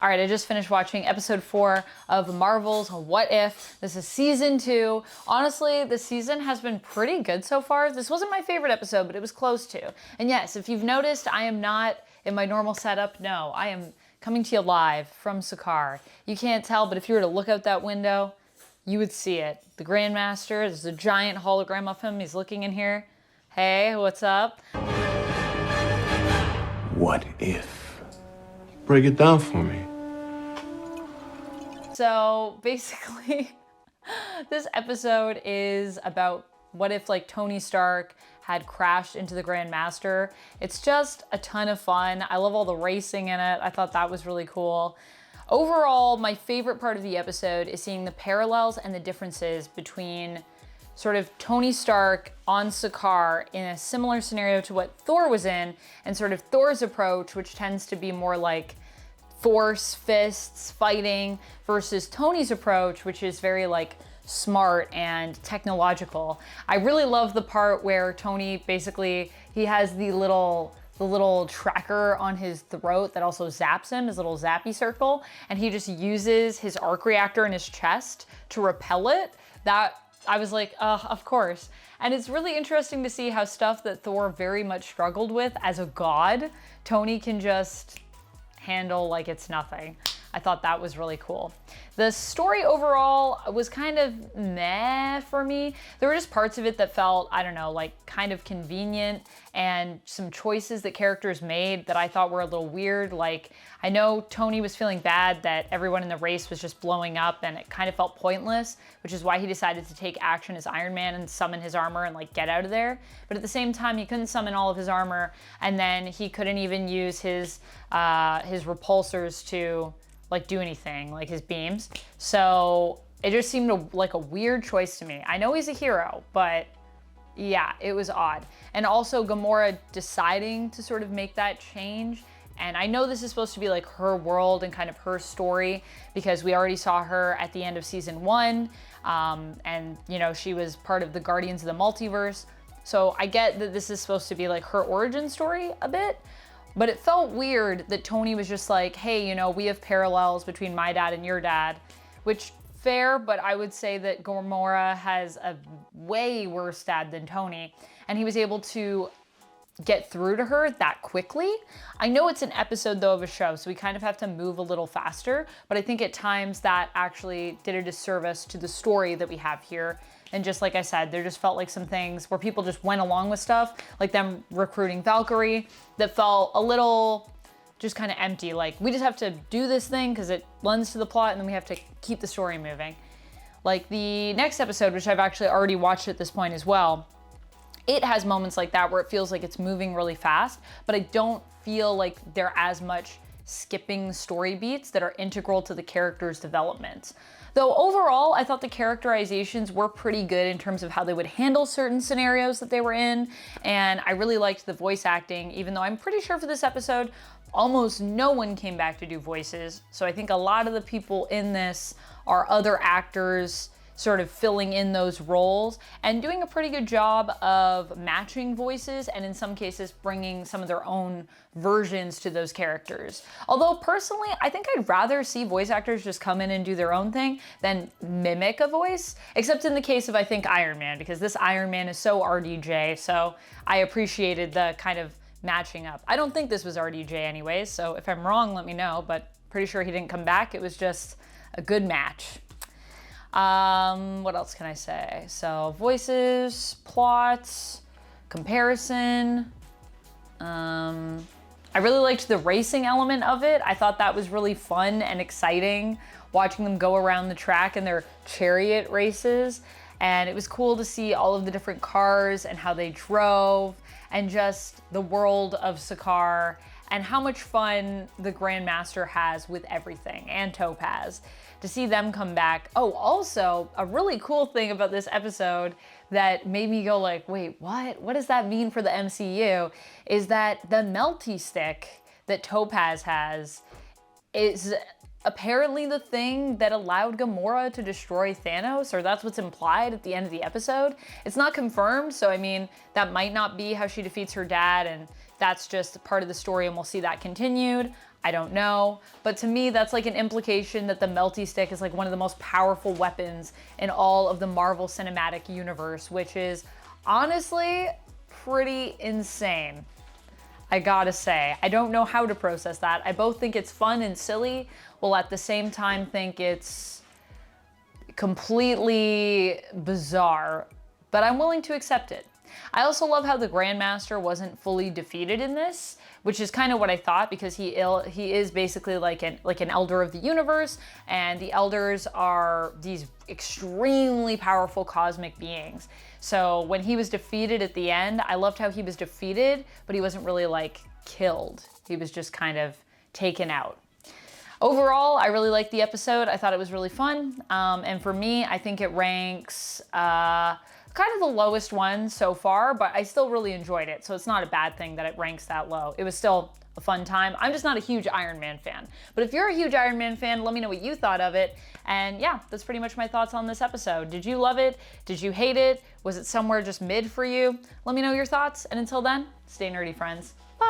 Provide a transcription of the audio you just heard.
All right, I just finished watching episode 4 of Marvel's What If. This is season 2. Honestly, the season has been pretty good so far. This wasn't my favorite episode, but it was close to. And yes, if you've noticed, I am not in my normal setup. No, I am coming to you live from Sakaar. You can't tell, but if you were to look out that window, you would see it. The Grandmaster, there's a giant hologram of him. He's looking in here. Hey, what's up? What if? Break it down for me. So basically, this episode is about what if like Tony Stark had crashed into the Grandmaster. It's just a ton of fun. I love all the racing in it. I thought that was really cool. Overall, my favorite part of the episode is seeing the parallels and the differences between sort of Tony Stark on Sakaar in a similar scenario to what Thor was in, and sort of Thor's approach, which tends to be more like force, fists, fighting, versus Tony's approach, which is very like smart and technological. I really love the part where Tony basically, he has the little tracker on his throat that also zaps him, his little zappy circle, and he just uses his arc reactor in his chest to repel it. That, I was like, of course. And it's really interesting to see how stuff that Thor very much struggled with as a god, Tony can just handle like it's nothing. I thought that was really cool. The story overall was kind of meh for me. There were just parts of it that felt, I don't know, like kind of convenient, and some choices that characters made that I thought were a little weird. Like, I know Tony was feeling bad that everyone in the race was just blowing up and it kind of felt pointless, which is why he decided to take action as Iron Man and summon his armor and like get out of there. But at the same time, he couldn't summon all of his armor, and then he couldn't even use his repulsors to like do anything, like his beams. So it just seemed like a weird choice to me. I know he's a hero, but yeah, it was odd. And also Gamora deciding to sort of make that change. And I know this is supposed to be like her world and kind of her story, because we already saw her at the end of season 1. And you know, she was part of the Guardians of the Multiverse. So I get that this is supposed to be like her origin story a bit. But it felt weird that Tony was just like, hey, you know, we have parallels between my dad and your dad, which fair, but I would say that Gamora has a way worse dad than Tony, and he was able to get through to her that quickly. I know it's an episode though of a show, so we kind of have to move a little faster, but I think at times that actually did a disservice to the story that we have here. And just like I said, there just felt like some things where people just went along with stuff, like them recruiting Valkyrie, that felt a little just kind of empty. Like, we just have to do this thing because it lends to the plot, and then we have to keep the story moving. Like the next episode, which I've actually already watched at this point as well, it has moments like that where it feels like it's moving really fast, but I don't feel like they're as much skipping story beats that are integral to the character's development. Though overall, I thought the characterizations were pretty good in terms of how they would handle certain scenarios that they were in, and I really liked the voice acting, even though I'm pretty sure for this episode, almost no one came back to do voices. So I think a lot of the people in this are other actors sort of filling in those roles and doing a pretty good job of matching voices, and in some cases bringing some of their own versions to those characters. Although personally, I think I'd rather see voice actors just come in and do their own thing than mimic a voice, except in the case of, I think, Iron Man, because this Iron Man is so RDJ, so I appreciated the kind of matching up. I don't think this was RDJ anyways, so if I'm wrong, let me know, but pretty sure he didn't come back. It was just a good match. What else can I say? So voices, plots, comparison. I really liked the racing element of it. I thought that was really fun and exciting, watching them go around the track in their chariot races. And it was cool to see all of the different cars and how they drove, and just the world of Sakaar, and how much fun the Grandmaster has with everything, and Topaz. To see them come back. Oh, also, a really cool thing about this episode that made me go like, wait, what? What does that mean for the MCU? Is that the melty stick that Topaz has is apparently the thing that allowed Gamora to destroy Thanos, or that's what's implied at the end of the episode. It's not confirmed, so I mean, that might not be how she defeats her dad, and that's just part of the story and we'll see that continued. I don't know. But to me, that's like an implication that the melty stick is like one of the most powerful weapons in all of the Marvel Cinematic Universe, which is honestly pretty insane. I gotta say, I don't know how to process that. I both think it's fun and silly, while at the same time think it's completely bizarre, but I'm willing to accept it. I also love how the Grandmaster wasn't fully defeated in this, which is kind of what I thought, because he is basically like an elder of the universe, and the elders are these extremely powerful cosmic beings. So when he was defeated at the end, I loved how he was defeated, but he wasn't really like killed. He was just kind of taken out. Overall, I really liked the episode. I thought it was really fun. And for me, I think it ranks kind of the lowest one so far, but I still really enjoyed it. So it's not a bad thing that it ranks that low. It was still a fun time. I'm just not a huge Iron Man fan. But if you're a huge Iron Man fan, let me know what you thought of it. And yeah, that's pretty much my thoughts on this episode. Did you love it? Did you hate it? Was it somewhere just mid for you? Let me know your thoughts. And until then, stay nerdy, friends. Bye.